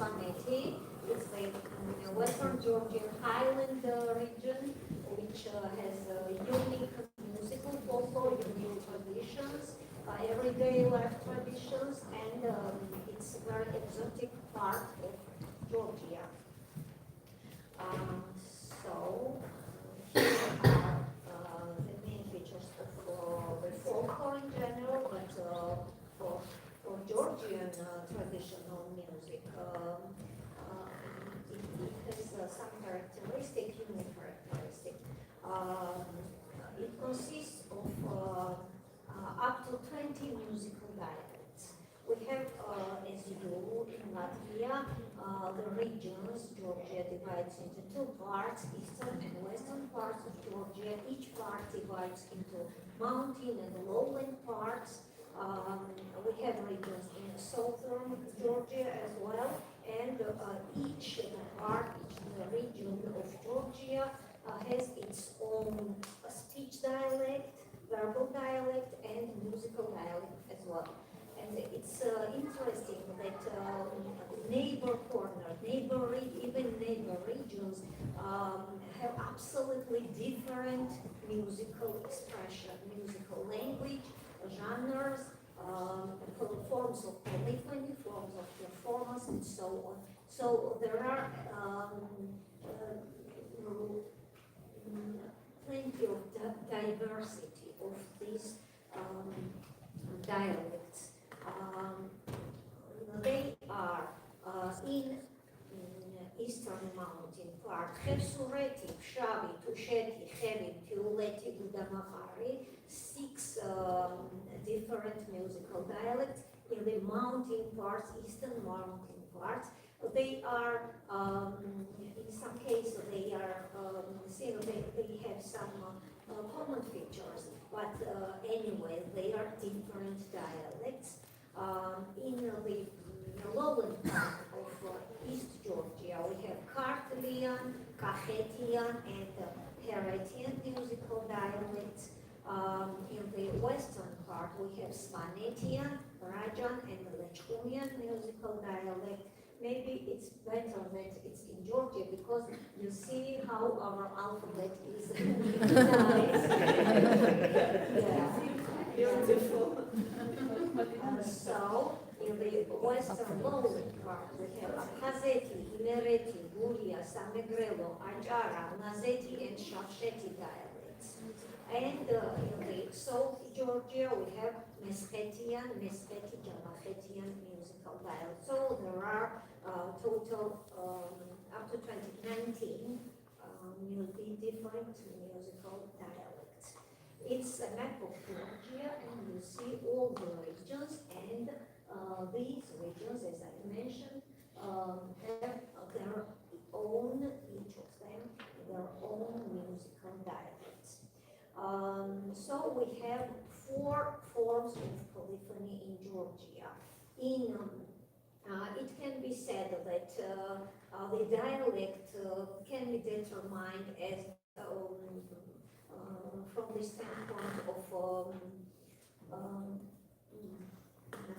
Svaneti. It's the Western Georgian highland region, which has unique musical folklore, unique traditions, everyday life traditions, and it's a very exotic part of Georgia. So here are the main features of the folklore in general, but for Georgian traditional music, it has some characteristic, unique characteristic. It consists of up to 20 musical dialects. We have, as you do in Latvia, the regions. Georgia divides into two parts, eastern and western parts of Georgia. Each part divides into mountain and lowland parts. We have regions in southern Georgia as well, and each part, each region of Georgia has its own speech dialect, verbal dialect, and musical dialect as well. And it's interesting that neighbor even neighbor regions have absolutely different musical expression, musical language, genres, forms of polyphony, forms of performance, and so on. So there are plenty of diversity of these dialects. They are in eastern mountain part, Sureti, Pshavi, Tusheti, Hevi, Tiuleti, Gudamahari, 6 different musical dialects. In the mountain parts, eastern mountain parts, they are, in some cases, they are, they have some common features, but anyway, they are different dialects. In the lowland part of East Georgia, we have Kartvelian, Kahetian, and Heretian musical dialects. In the western part, we have Svanetian, Rajan, and Lechunian musical dialect. Maybe it's better that it's in Georgia because you see how our alphabet is nice. Yeah. Beautiful. So, in the western lowland part, we have Abkhazeti, Imereti, Guria, Samegrelo, Ajara, Nazeti, and Shafsheti dialects. And in the South Georgia, we have Meskhetian, Meskheti, Jamahetian musical dialects. So there are total, up to 2019, different musical dialects. It's a map of Georgia, and you see all the regions, and these regions, as I mentioned, have their own, each of them, their own musical dialects. So we have 4 forms of polyphony in Georgia. It can be said that the dialect can be determined as from the standpoint of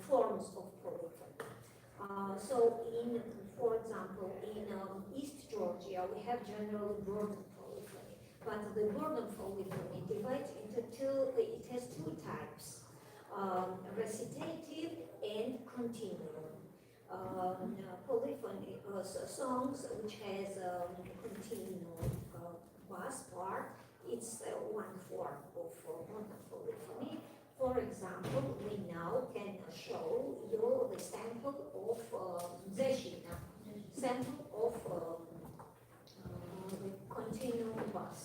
forms of polyphony. So for example, in East Georgia, we have generally burden polyphony. But the burden polyphony divides into it has 2 types, recitative and continuum. Polyphony, songs which has continuum bass part, it's one form of burden polyphony. For example, we now can show you the sample of Zeshina, sample of the continuum bass.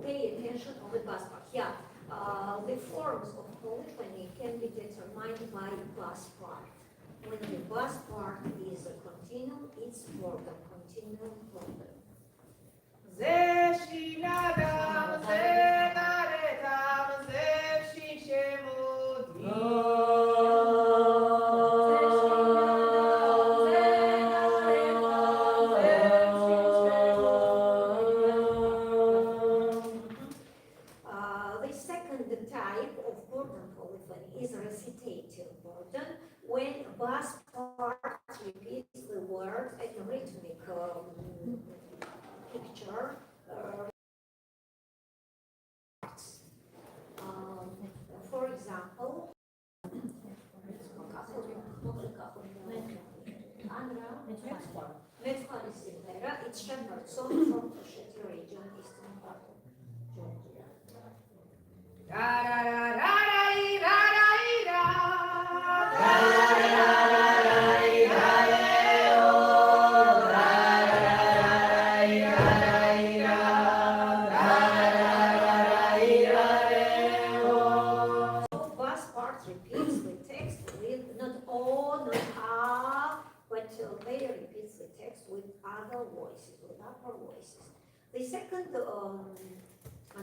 Pay attention on the bass part. Yeah, the forms of polyphony can be determined by bass part. When the bass part is a continuum, it's burden, continuum burden. Zeshinadam, Zenaretam, The second type of burden polyphony is recitative burden, when bass part it's shepherd song from the Sheti region, eastern part of Georgia. Bass part repeats the text with not oh, not ah, but they repeats the text with other voices, with upper voices. The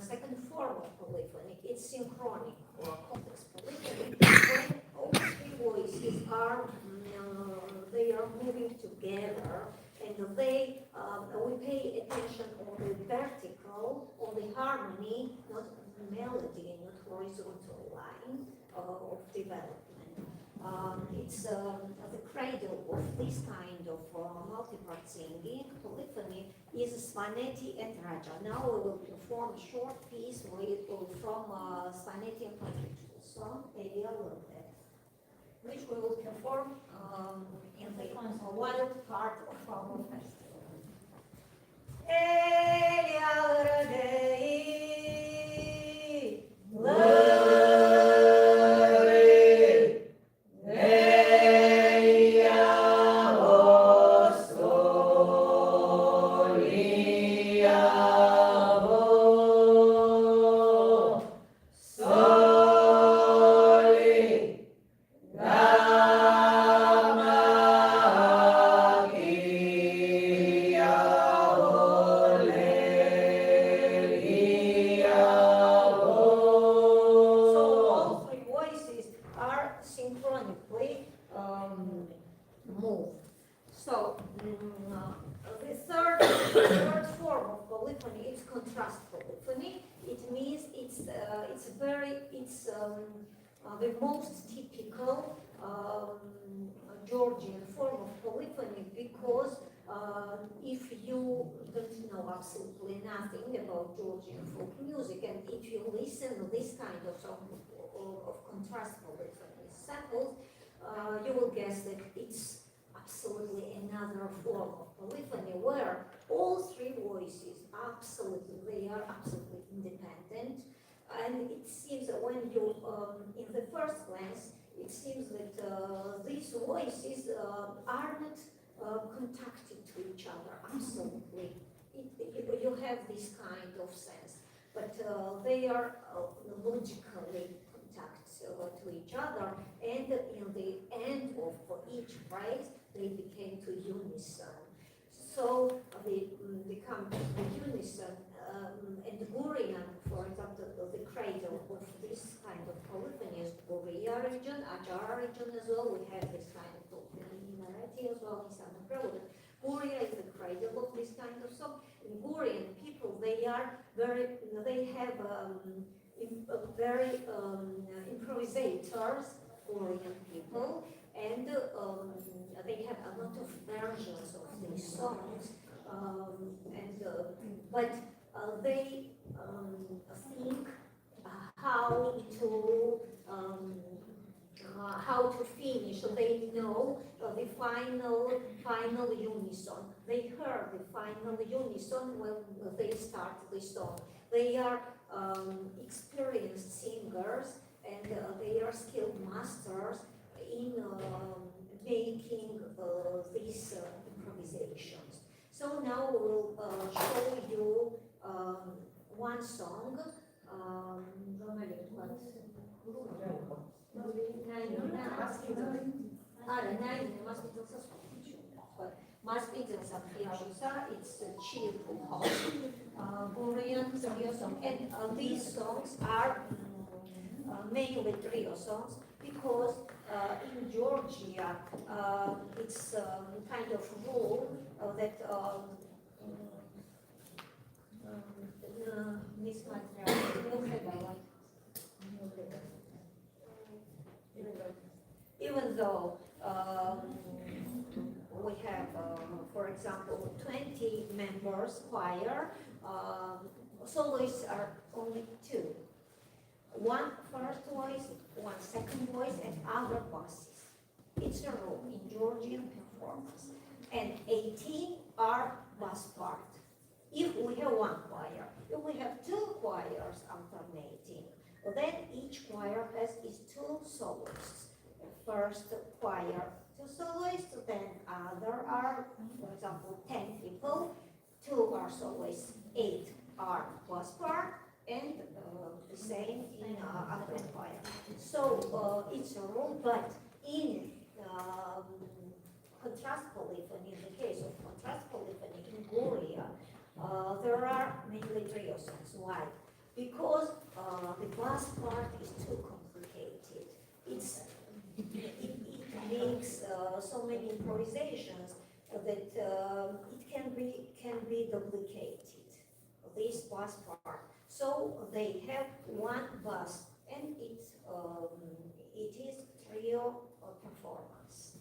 second form of polyphony is synchronic or complex polyphony, when all three voices are they are moving together, and we pay attention on the vertical, on the harmony, not melody, not horizontal line of development. It's the cradle of this kind of multi-part singing, polyphony, is Svaneti and Raja. Now we will perform a short piece from Svaneti and Patrick's song, Elia Lilde, which we will perform in the wild part of our festival. Elia Lilde, synchronically moved. So the third form of polyphony is contrast polyphony. It means it's the most typical Georgian form of polyphony, because if you don't know absolutely nothing about Georgian folk music, and if you listen to this kind of song of contrast polyphony samples, you will guess that it's absolutely another form of polyphony where all three voices they are absolutely independent. And it seems that when you, in the first glance, it seems that these voices are not contacted to each other absolutely. You have this kind of sense, but they are logically to each other, and in the end of each phrase they became to unison. So they become to unison, and Gurian, for example, the cradle of this kind of polyphony is Guria region, Ajar region as well. We have this kind of polyphony in Narati as well, in Southern Ukraine. Guria is the cradle of this kind of song. And Gurian people, they have very improvisators, Korean people, and they have a lot of versions of these songs, but they think how to finish. They know the final unison. They heard the final unison when they start the song. They are experienced singers, and they are skilled masters in making these improvisations. So now we'll show you one song. It's a cheerful home. Korean trio song, and these songs are mainly trio songs because in Georgia it's kind of rule that even though we have, for example, 20 members choir, soloists are only two. One first voice, one second voice, and other basses. It's a rule in Georgian performance. and 18 are bass part. If we have one choir, if we have two choirs alternating, then each choir has its two soloists. First choir, two soloists, then there are, for example, 10 people, 2 are soloists, 8 are bass part, and the same in other choir. So it's a rule, but in contrast polyphony, in the case of contrast polyphony in Gloria, there are mainly trio songs. Why? Because the bass part is too complicated. It makes so many improvisations that it can be duplicated. This bass part. So they have one bass, and it is trio performance.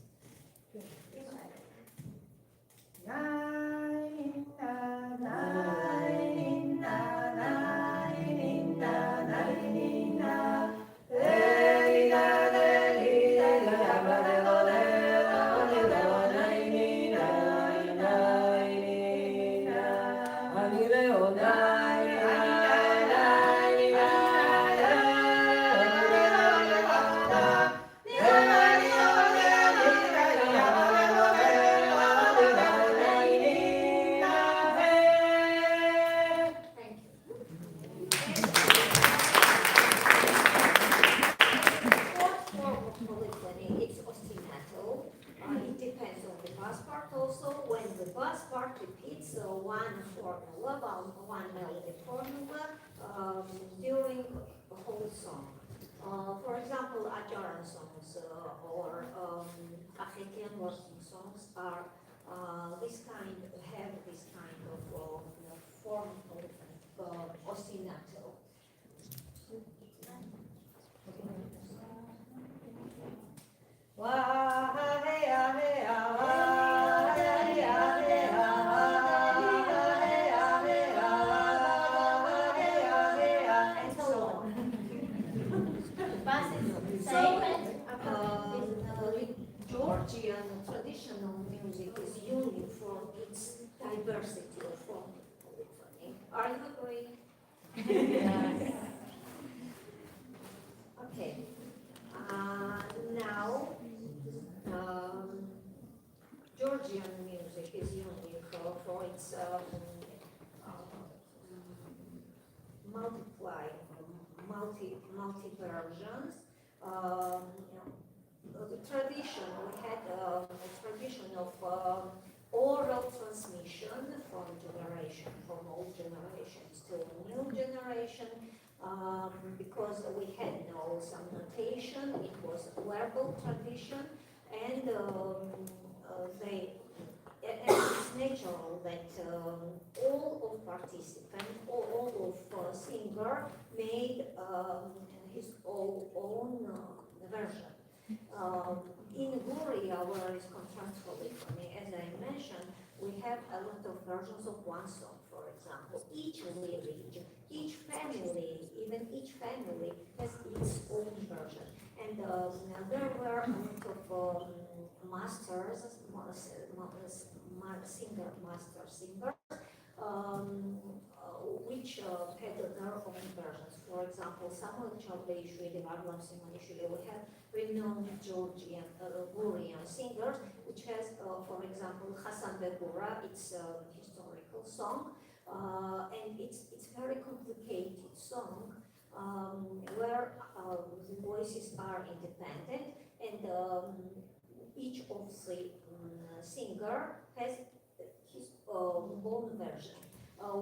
One melody formula during the whole song. For example, Ajaran songs or African working songs are have this kind of form of ostinato. Georgian traditional music is unique for its diversity of form polyphony. Are you agree? Yes. Okay. Now, Georgian music is unique for its multi versions. The tradition, we had a tradition of oral transmission from old generations to new generation, because we had no some notation, it was a verbal tradition, and it's natural that all of participants, all of singer made his own version. In Gloria, where it's contrast polyphony, as I mentioned, we have a lot of versions of one song, for example. Each village, each family, even each family has its own version. And there were a lot of masters, singers, which had their own versions. For example, Samuel Chalbeishvili, Varlam Simonishvili, we have renowned Georgian, Gurian singers, which has, for example, Hasan Begura, it's a historical song, and it's very complicated song, where the voices are independent, and each of the singer has his own version.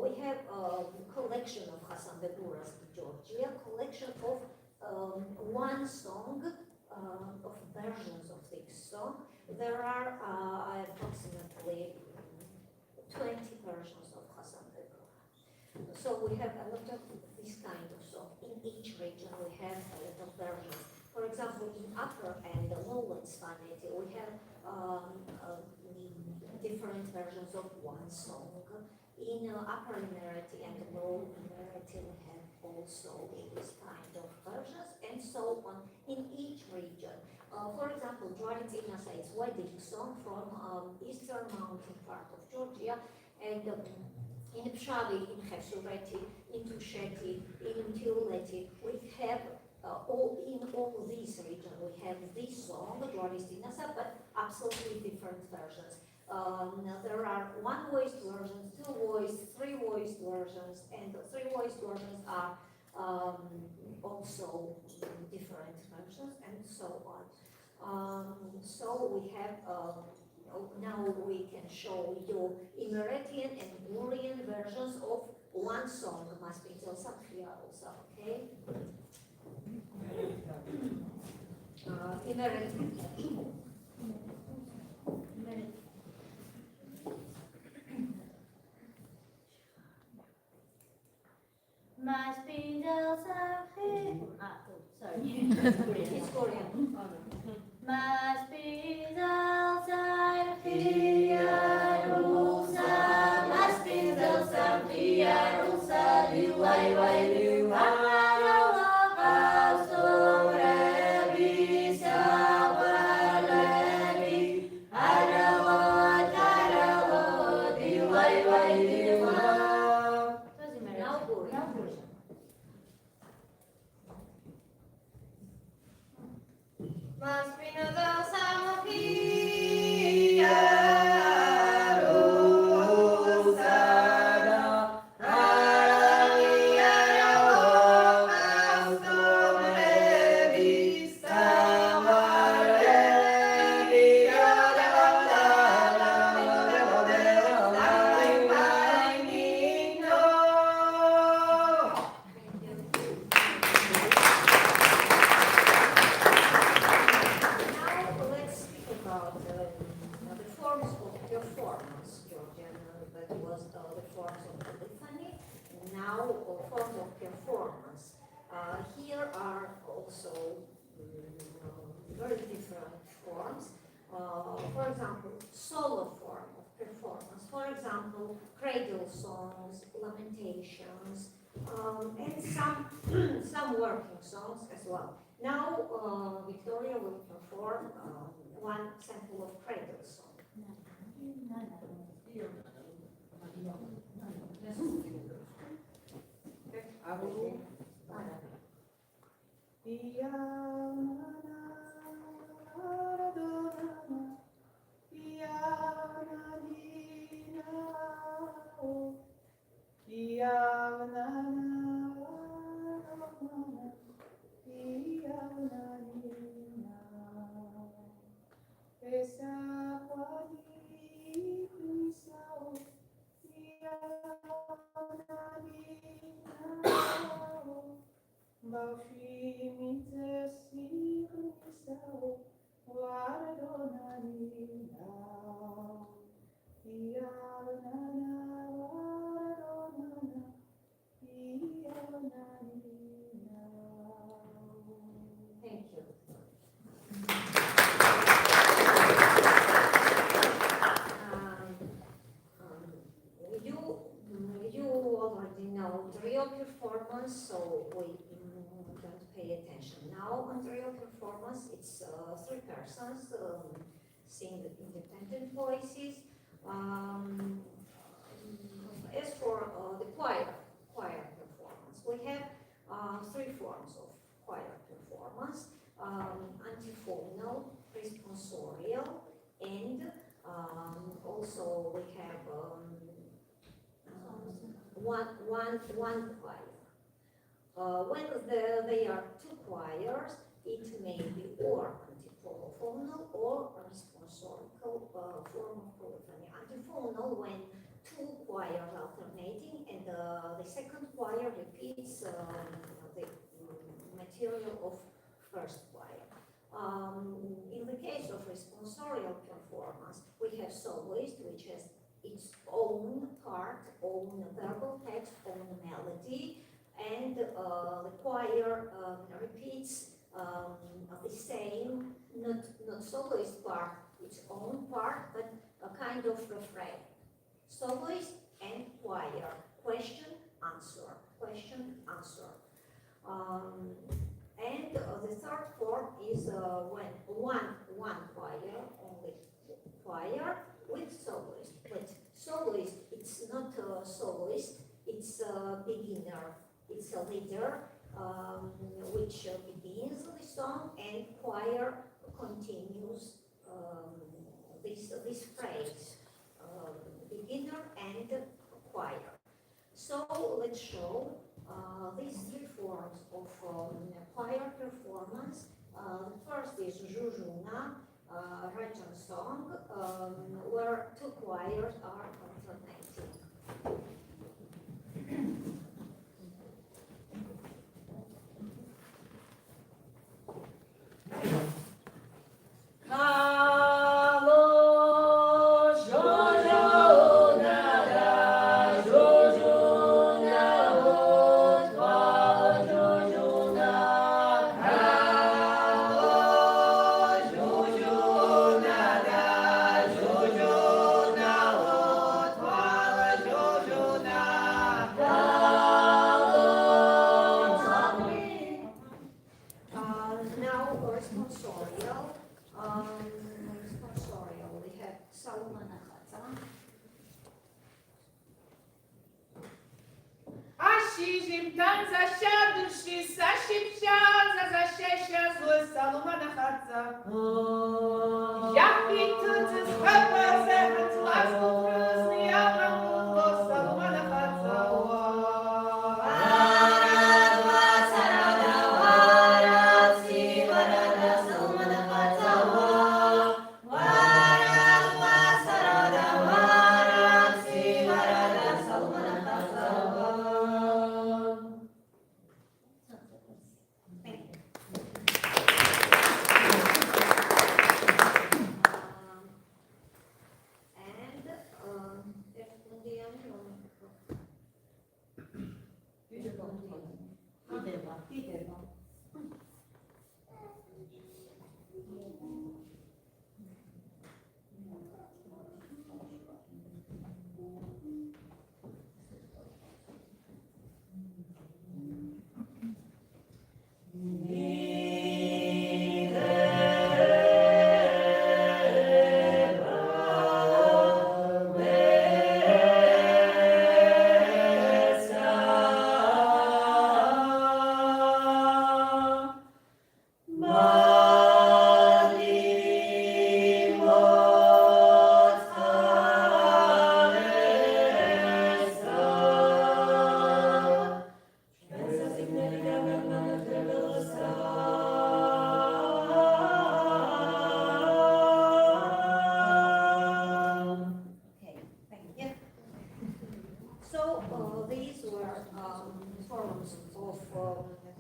We have a collection of Hasan Begura's Georgia, collection of one song, of versions of this song. There are approximately 20 versions of Hasan Begura. So we have a lot of this kind of song. In each region we have a lot of versions. For example, in upper and lowlands Vanity, we have different versions of one song. In upper Emirati and lower Emirati, we have also this kind of versions, and so on in each region. For example, Georgian is wedding song from eastern mountain part of Georgia, and in Pshavi, in Chesureti, in Tusheti, in Tiuleti, we have in all these regions, we have this song, Georgian, but absolutely different versions. There are one-voiced versions, two-voiced, three-voiced versions, and the three-voiced versions are also different versions, and so on. So we have, now we can show you Emiratian and Gurian versions of one song, must be also, okay? Emiratian. Must be the sorry. It's Korean. Must be the sorry. Must be the Must be the Here are also very different forms. For example, solo form of performance. For example, cradle songs, lamentations, and some working songs as well. Now, Victoria will perform one sample of cradle song. Thank you. You already know trio performance, so we don't pay attention. Now on trio performance, it's three persons sing independent voices. As for the choir performance, we have three forms of choir performance: antiphonal, responsorial, and also we have one choir. When they are two choirs, it may be or antiphonal or responsorial form of polyphony. Antiphonal when two choirs alternating and the second choir repeats the material of first choir. In the case of responsorial performance, we have soloist, which has its own part, own verbal text, own melody, and the choir repeats the same, not soloist part, its own part, but a kind of refrain. Soloist and choir, question, answer, question, answer. And the third form is when one a leader which begins the song and choir continues this phrase, beginner and choir. So let's show these three forms of choir performance. The first is Jujuna, Rajan song, where two choirs are alternating. Responsorial, we have Salomana Khatsa. Ashijim tanza shadushi sashipsha zazashesha zul salomana khatsa. Yapi tutus hapas and lasku cruz niyamu salomana khatsa. These were forms of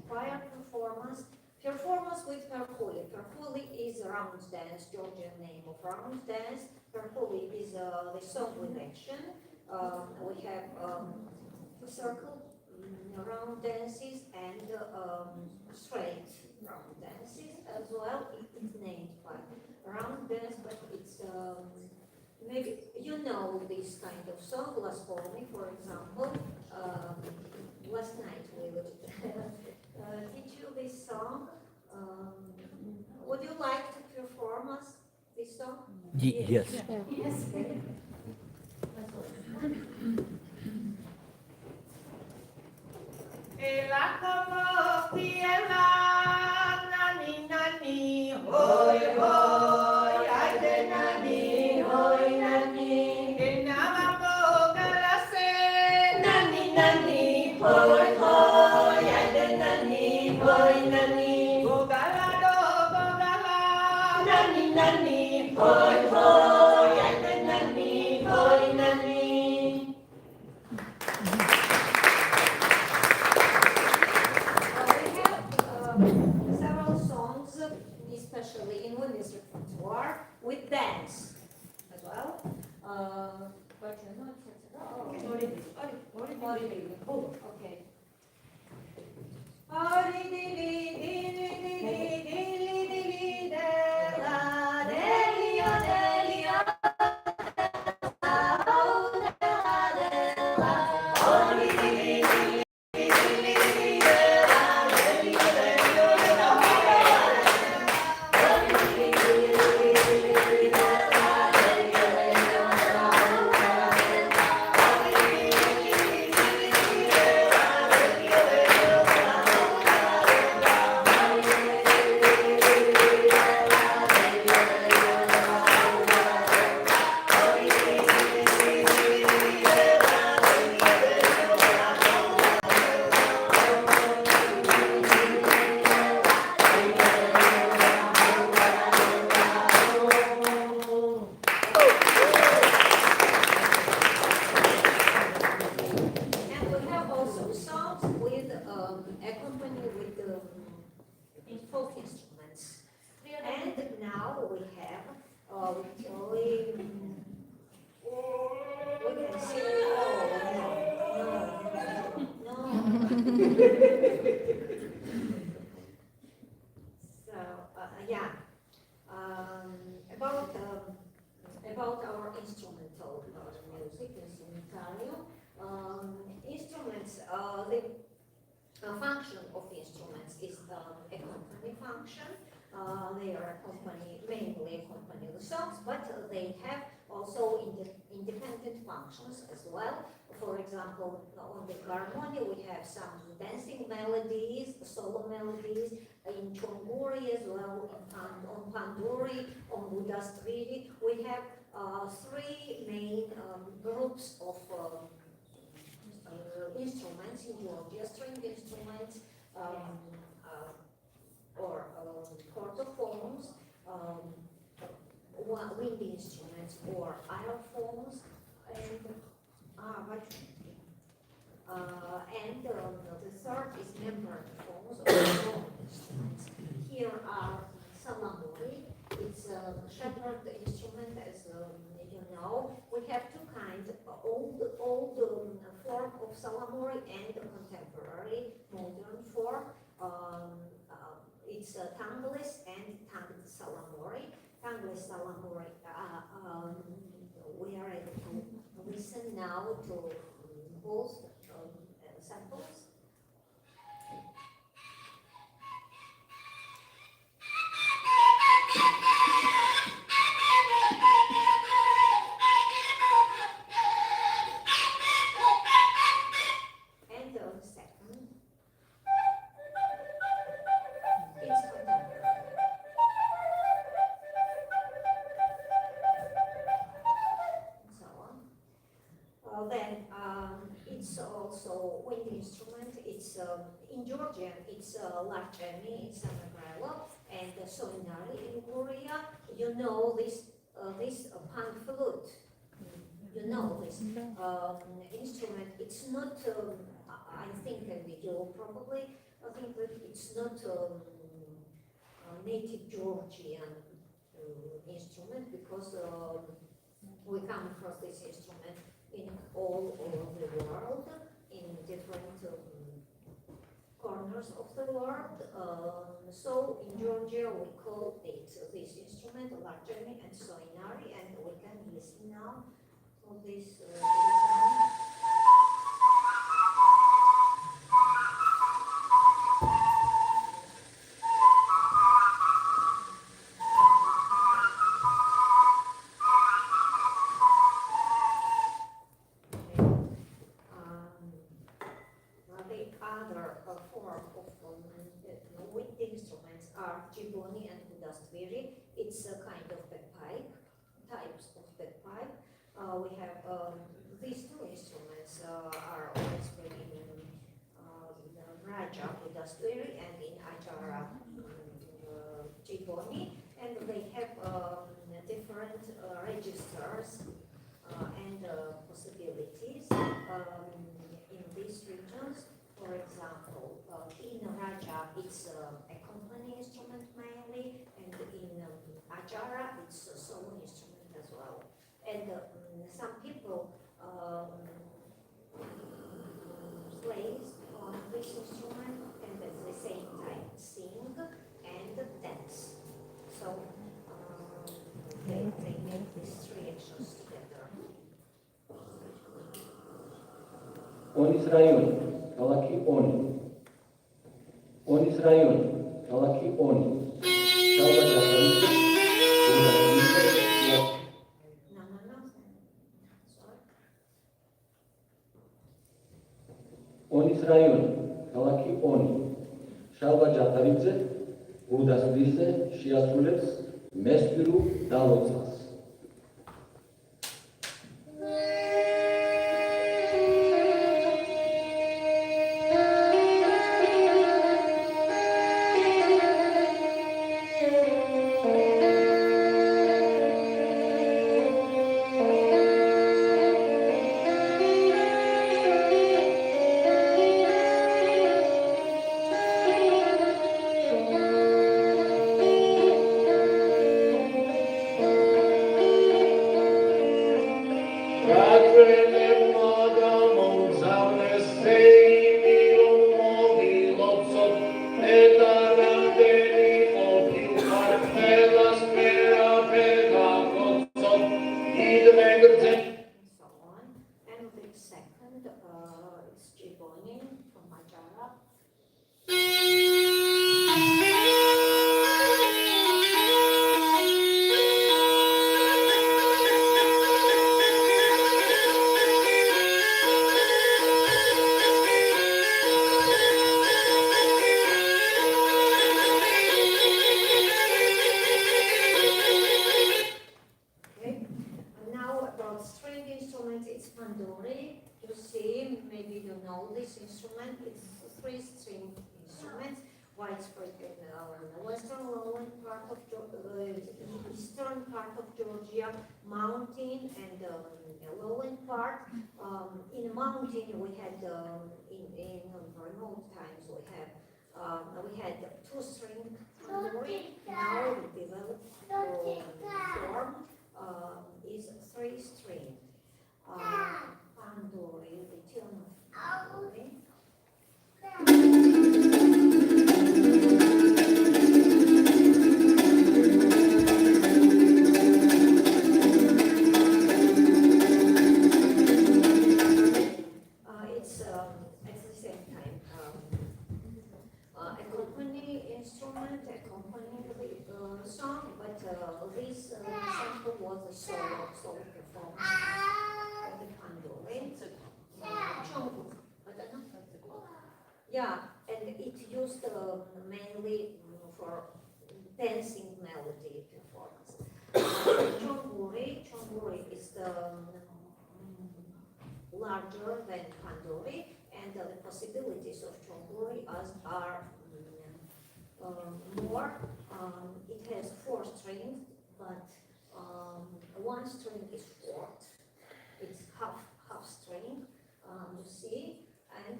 choir performance. Performance with perculi. Perculi is a round dance, Georgian name of round dance. Perculi is the song with action. We have circle round dances and straight round dances as well. It's named by round dance, but it's maybe you know this kind of song. Last Polny, for example. Last night we would teach you this song. Would you like to perform us this song? Yes. Yes. Ela como ela nani nani hoy hoy ay de nani hoy nani enama bogala se nani nani hoy hoy ay de nani hoy nani bogala do bogala nani nani hoy hoy ay de nani hoy nani. Several songs, especially in women's repertoire, with dance as well. But you're not okay. Hey, have, we can sing, So, yeah, about our instrumental music, instrumental, instruments, the function of instruments is accompany function. They are mainly accompany the songs, but they have also independent functions as well. For example, on the harmony we have some dancing melodies, solo melodies, in Chonguri as well, on Panduri, on Budastviri. We have three main groups of instruments in Georgia: string instruments, or chordophones, wind instruments, or aerophones, and the third is membrane phones or bone instruments. Here are salamuri. It's a shepherd instrument, as you know. We have two kinds: old form of salamuri and contemporary modern form. It's tongueless and tongued salamuri. Tongueless salamuri. We are able to listen now to both samples. And the second, it's contemporary. And so on. Then it's also wind instrument. It's in Georgian. It's larchemi, it's an umbrella, and soinari in Korea. You know this pan flute. You know this instrument. It's not. I think you probably. I think that it's not a native Georgian instrument, because we come across this instrument in all over the world, in different corners of the world. So in Georgia we call it this instrument larchemi and soinari, and we can listen now to this. Wind instruments are Giboni and Budastviri. It's a kind of bagpipe, types of bagpipe. We have these two instruments are always played in Raja Budastviri and in Ajara Giboni, and they have different registers and possibilities in these regions. For example, in Raja it's accompany instrument mainly, and in Ajara it's a solo instrument as well. And some people plays on this instrument and at the same time sing and dance. So they make these three actions together. Onis rayoni, ქალაქი ონი. Onis rayoni, ქალაქი ონი. Onis rayoni, ქალაქი ონი. შალვა ჯაფარიძე გუდასვლიზე შეასრულებს მესტვირულ დალოცავს. second, it's Georgian from Majara. Okay. And now about string instruments, it's panduri. You see, maybe you know this instrument. It's a three-string instrument, widespread in the western lowland part of eastern part of Georgia, mountain and lowland part. In the mountain, we had in remote times we had two-string panduri. Now we developed form is three-string. Panduri, the tune of panduri. It's at the same time accompany instrument, accompanying the song, but this sample was a solo performance of the panduri. Chongu. Yeah, and it used mainly for dancing melody performance. Chonguri is larger than panduri, and the possibilities of chonguri are more. It has four strings, but one string is fourth. It's half string. You see, and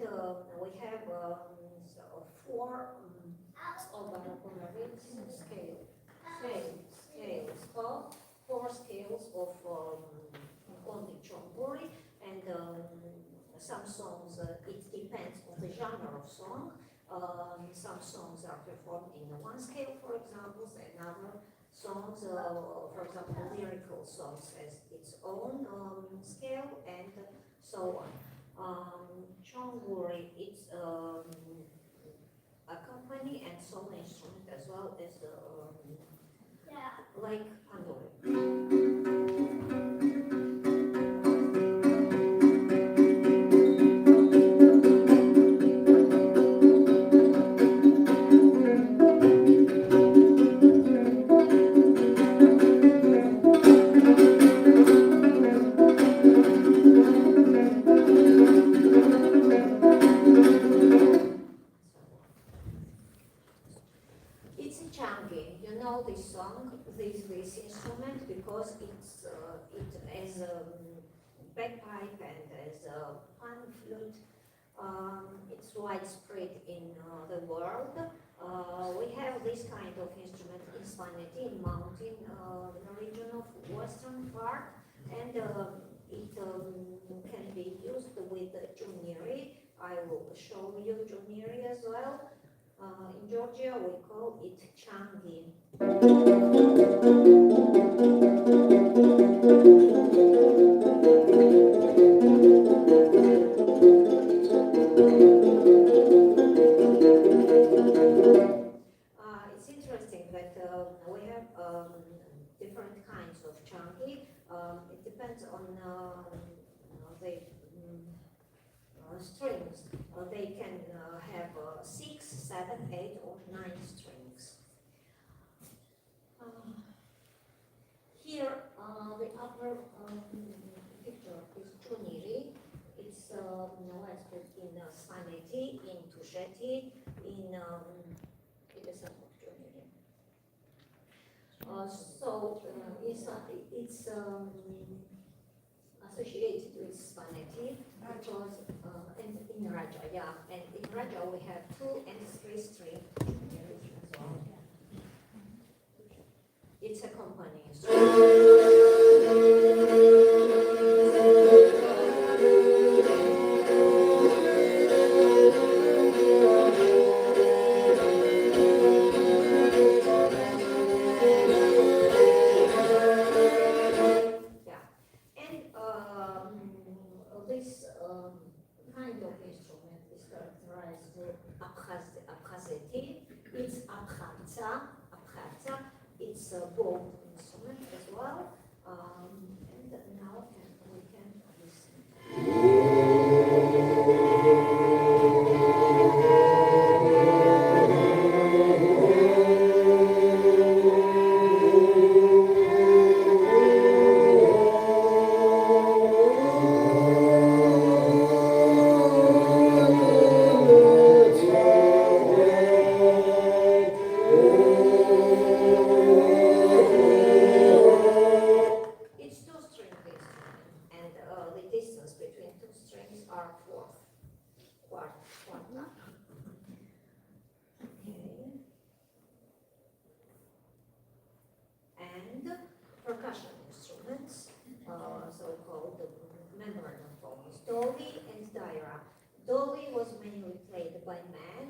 we have four scales, four scales of only chonguri, and some songs, it depends on the genre of song. Some songs are performed in one scale, for example, and other songs, for example, lyrical songs has its own scale, and so on. Chonguri, it's a company and solo instrument as well as like panduri. It's a changi. You know this song, this instrument, because it has a bagpipe and as a pan flute. It's widespread in the world. We have this kind of instrument in Svaneti, in mountain region of western part, and it can be used with juniri. I will show you juniri as well. In Georgia, we call it changi. It's interesting that we have different kinds of changi. It depends on the strings. They can have 6, 7, 8, or 9 strings. Here, the upper picture is juniri. It's widespread in Svaneti, in Tusheti, in the so it's associated with Svaneti because and in Raja, and in Raja we have 2 and 3 string. It's a company. Yeah, and this old instrument as well. And now we can listen. It's two-string instrument, and the distance between two strings are quarta. Okay. And percussion instruments, so-called membrane phones, dolly and dyra. Dolly was mainly played by men.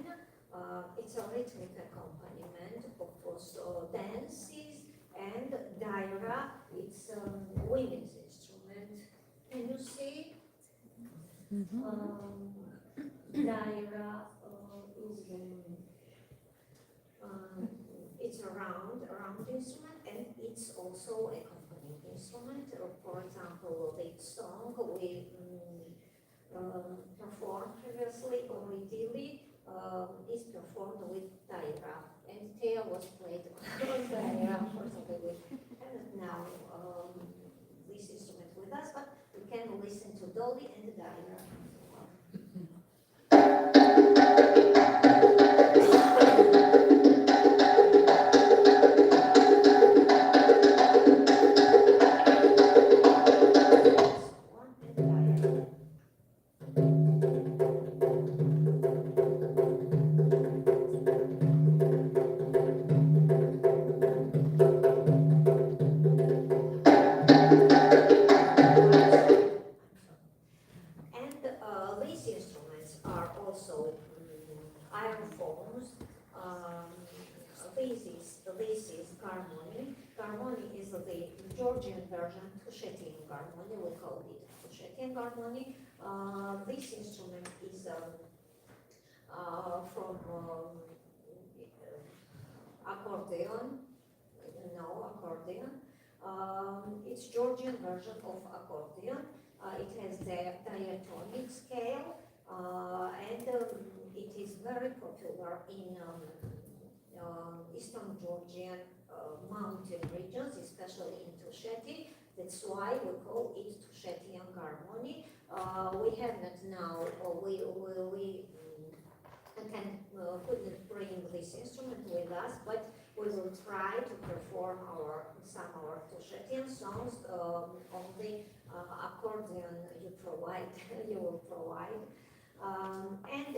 It's a rhythmic accompaniment of dances, and dyra, it's a women's instrument. Can you see? Dyra is it's a round instrument, and it's also a accompanying instrument. For example, the song we performed previously, Oridili, is performed with dyra, and Thea was played on dyra, unfortunately. And now this instrument with us, but we can listen to dolly and dyra. These instruments are also aerophones. This is garmony. Garmony is the Georgian version, Tushetian garmony. We call it Tushetian garmony. This instrument is from accordion. No, accordion. It's Georgian version of accordion. It has the diatonic scale, and it is very popular in eastern Georgian mountain regions, especially in Tusheti. That's why we call it Tushetian garmony. We have not now, couldn't bring this instrument with us, but we will try to perform some of our Tushetian songs on the accordion you will provide. And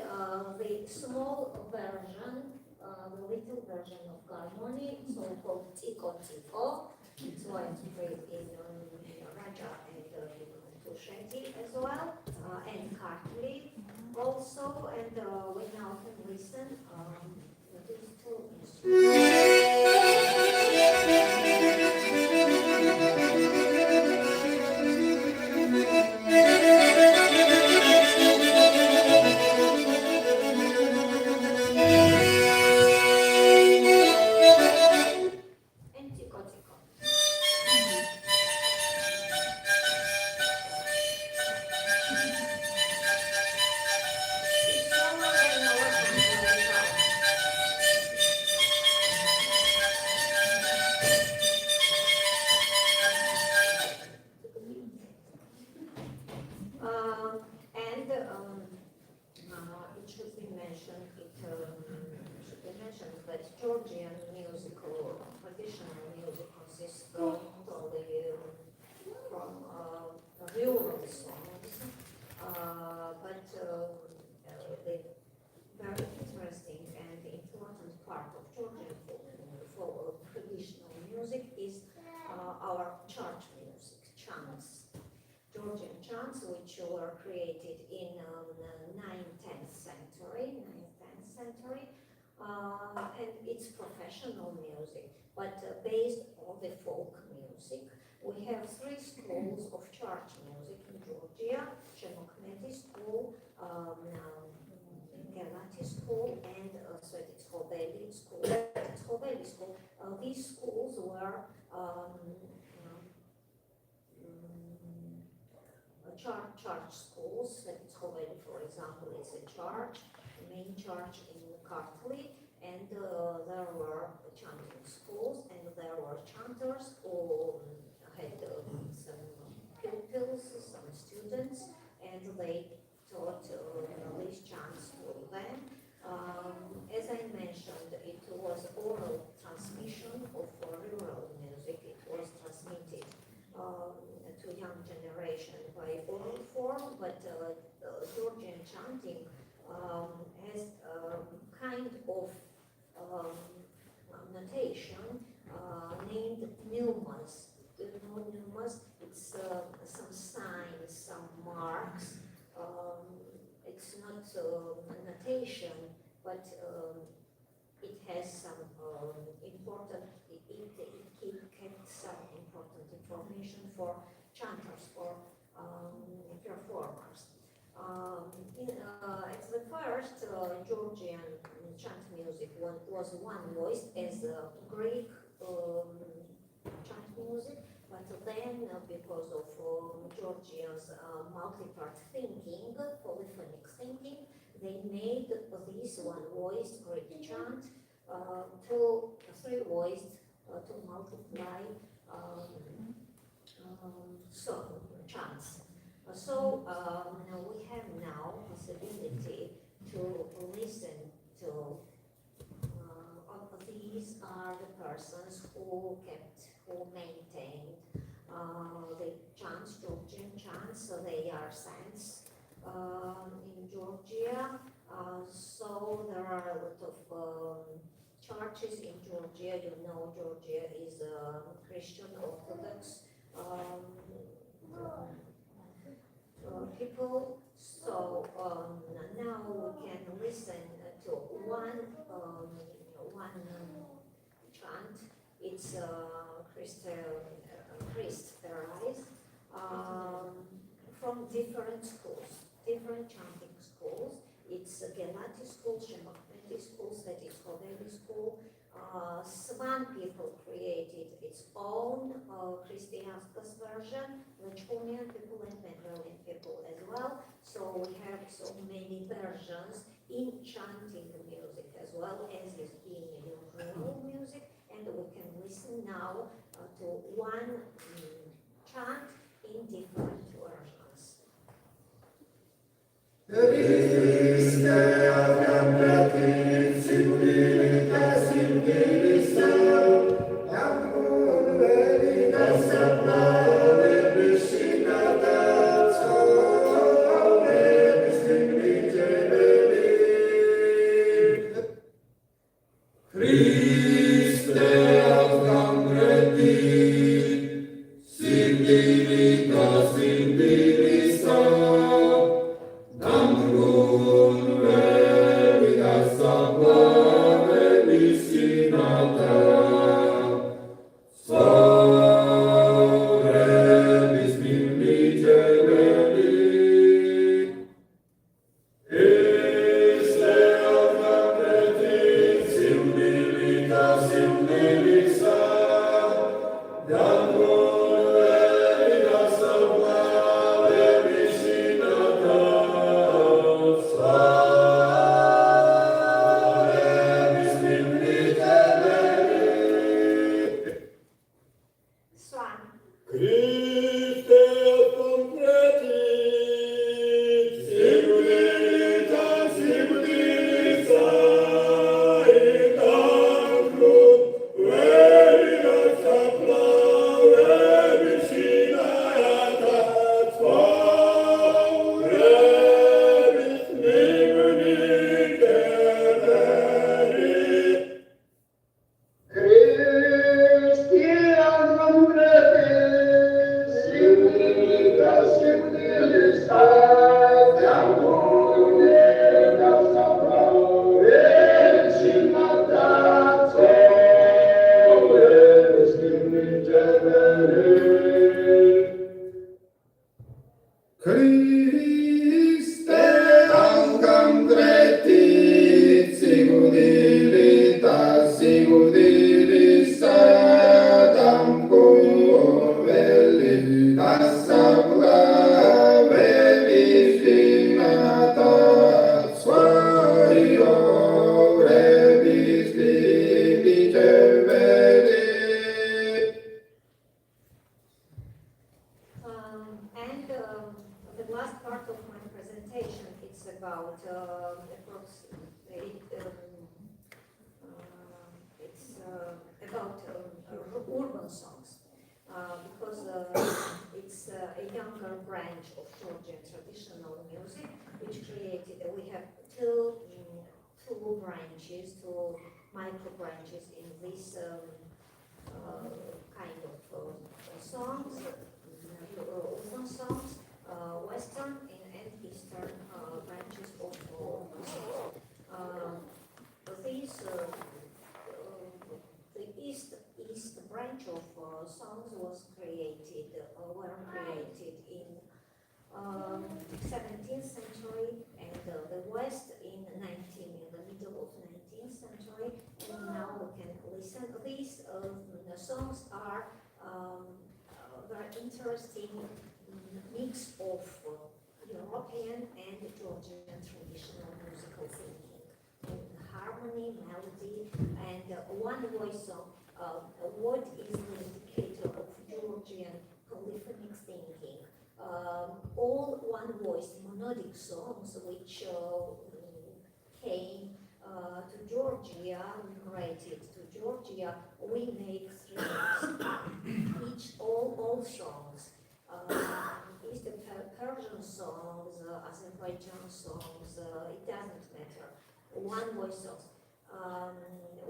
the small version, the little version of garmony, so-called tiko tiko. It's why it's played in Raja and Tusheti as well, and Kartli also, and we now can listen to these two instruments. And tiko tiko. It's slower than our country. It should be mentioned, that Georgian musical, traditional music consists totally from rural songs, but the very interesting and important part of Georgian folk traditional music is our church music, chants. Georgian chants, which were created in 9th-10th century, and it's professional music, but based on the folk music. We have three schools of church music in Georgia: Shemokmeti school, Gelati school, and Svetitsko Beli school. Hoveli school. These schools were church schools. Hoveli, for example, is a church, the main church in Kartli, and there were chanting schools, and there were chanters who had some pupils, some students, and they taught these chants to them. As I mentioned, it was oral transmission of rural music. It was transmitted to young generation by oral form, but Georgian chanting has kind of notation named pneumas. You know pneumas? It's some signs, some marks. It's not a notation, but it has some important, it kept some important information for chanters, for performers. At the first, Georgian chant music was one voice as Greek chant music, but then because of Georgia's multi-part thinking, polyphonic thinking, they made this one voiced Greek chant to three voiced to multiply chants. So we have now possibility to listen to these are the persons who maintained the chants, Georgian chants, so they are saints in Georgia. So there are a lot of churches in Georgia. You know, Georgia is a Christian Orthodox people. So now we can listen to one chant. It's Christianized from different schools, different chanting schools. It's Gelati school, Shemachmeti schools, that is Hoveli school. Swan people created its own Christianskas version, Lechunian people and Mendelian people as well. So we have so many versions in chanting music as well as in usual music, and we can listen now to one chant in different versions. about urban songs because it's a younger branch of Georgian traditional music, which created. We have two branches, two micro branches in this kind of songs, urban songs, Western and Eastern branches of songs. The East branch of songs were created in 17th century, and the West in the middle of 19th century. And now we can listen. These songs are very interesting mix of European and Georgian traditional musical thinking, harmony, melody, and one voice song. What is the indicator of Georgian polyphonic thinking? All one voice monodic songs which came to Georgia, migrated to Georgia. We make three all songs. Is the Persian songs, Azerbaijan songs, it doesn't matter. One voice songs.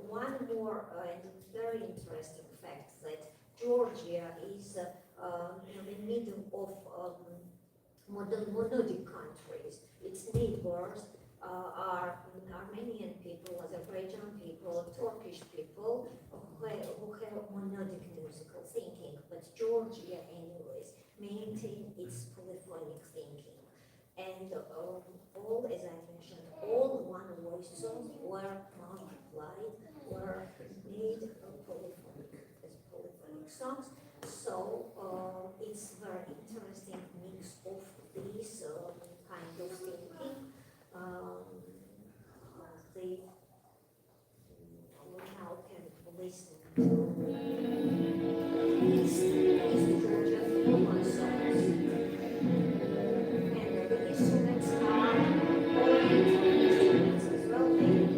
One more and very interesting fact that Georgia is in the middle of monodic countries. Its neighbors are Armenian people, Azerbaijan people, Turkish people who have monodic musical thinking, but Georgia anyways maintain its polyphonic thinking. And all, as I mentioned, all one voice songs were multiplied, were made polyphonic songs. So it's very interesting mix of these kind of thinking. We now can listen to these Georgian urban songs. And the instruments are oriental instruments as well. They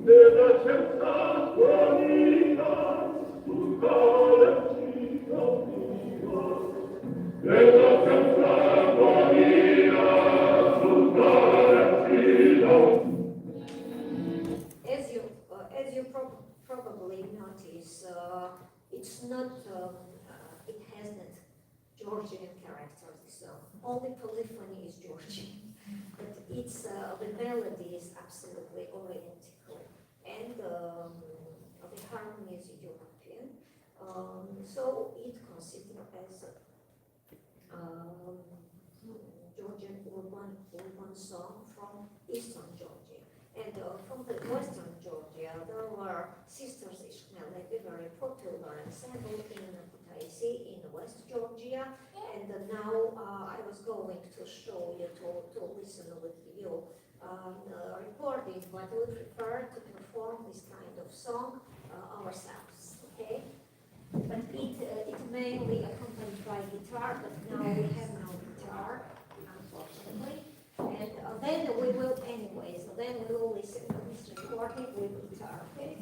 Nella certa qualità, tutta la città viva. Nella certa qualità, tutta la città. As you probably notice, it's not, it hasn't Georgian characters. So only polyphony is Georgian, but it's the melody is absolutely oriental, and the harmony is European. So it considers as Georgian urban song from Eastern Georgia. And from the Western Georgia, there were Sisters Ishmael, a very popular ensemble in Kutaisi in West Georgia. And now I was going to show you, to listen with you recording, but we prefer to perform this kind of song ourselves, okay? But it mainly accompanied by guitar, but now we have no guitar, unfortunately. And then we will, anyways, then we will listen to this recording with guitar, okay?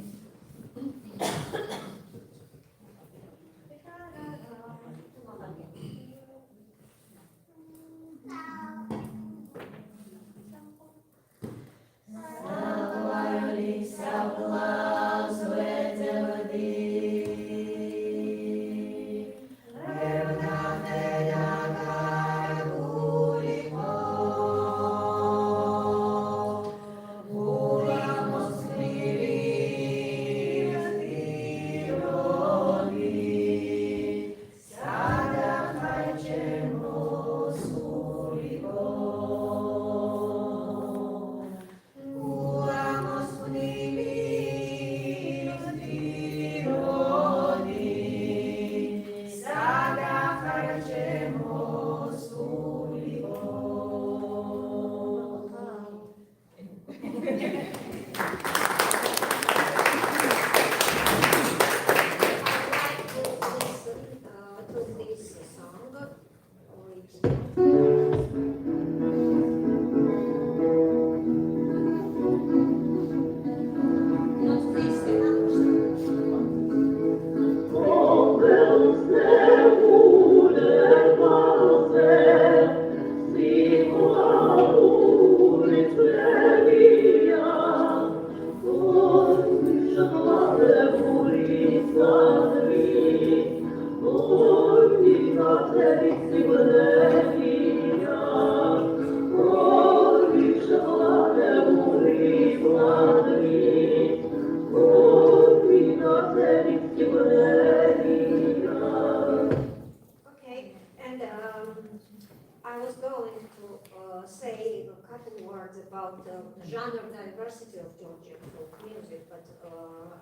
say a couple words about the genre diversity of Georgian folk music, but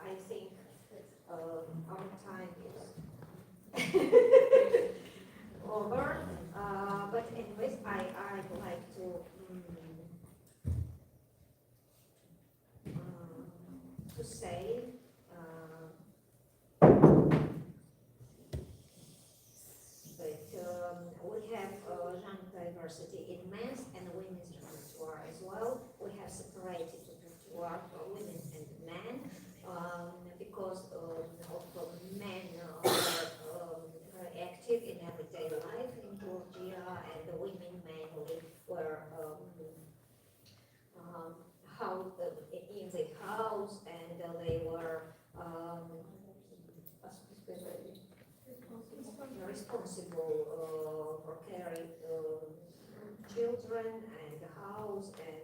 I think our time is over. But anyways, I'd like to say we have genre diversity in men's and women's repertoire as well. We have separated repertoire for women and men because men are very active in everyday life in Georgia, and the women mainly were in the house, and they were responsible for caring children and the house and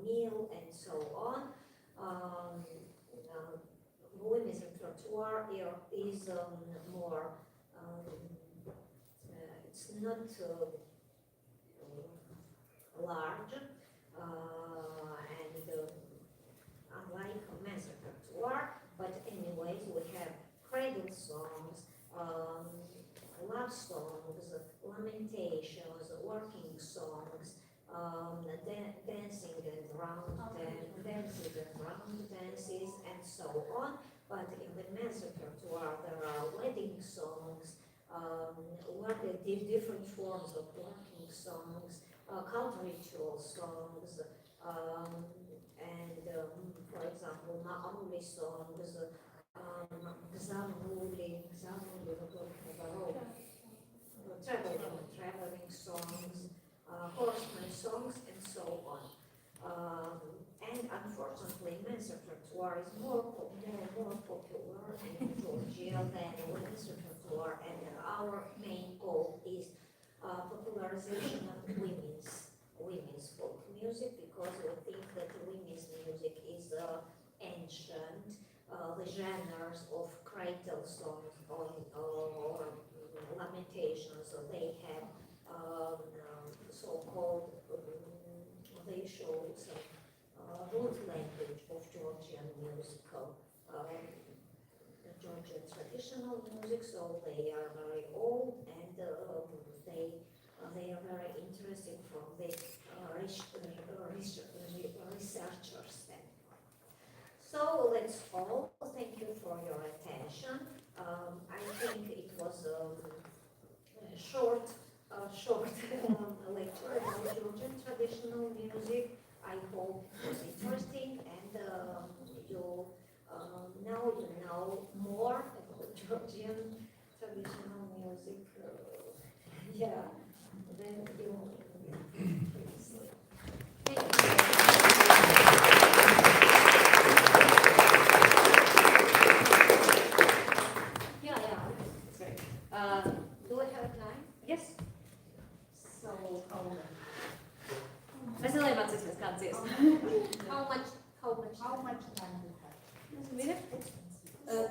meal and so on. Women's repertoire is more, it's not large, and unlike men's repertoire, but anyways we have cradle songs, love songs, lamentations, working songs, dancing and round dances and round dances and so on. But in the men's repertoire there are wedding songs, different forms of working songs, cult ritual songs, and for example, Maori songs, traveling songs, horseman songs, and so on. And unfortunately, men's repertoire is more popular in Georgia than women's repertoire, and our main goal is popularization of women's folk music, because we think that women's music is ancient. The genres of cradle songs or lamentations, so they have so-called, they show some root language of Georgian musical, Georgian traditional music, so they are very old, and they are very interesting from the researcher standpoint. So let's all thank you for your attention. I think it was a short lecture about Georgian traditional music. I hope it was interesting, and you know more about Georgian traditional music. Yeah, than you previously. Thank you. Do we have time? Yes. So, Mēs neliemācīsimies kādu dziesmu. how much time do we have? Mīri? 25.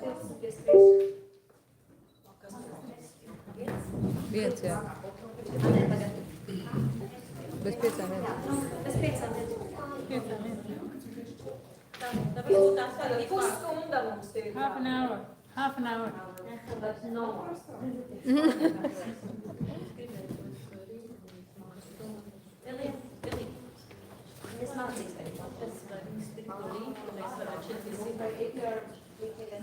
Viens, jā. Nē, tagad. Bez 5 minūtēm. Bez 5 minūtēm. Tā varbūt tās vēl ir pusstunda mums ir. Half an hour. Half an hour. But no. Es mācīšu tevi. Tas vai viņas tik līdzi, un mēs varam šeit visi. If you're looking at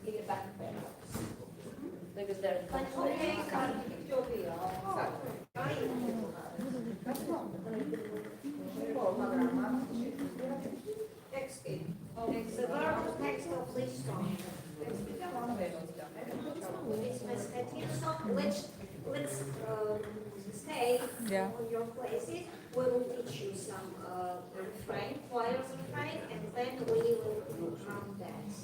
give it back there. Because they're in But okay, the verbal text of this song. It's Meskhetian song. Let's stay Yeah. on your places. We will teach you some refrain, choir's refrain, and then we will drum dance.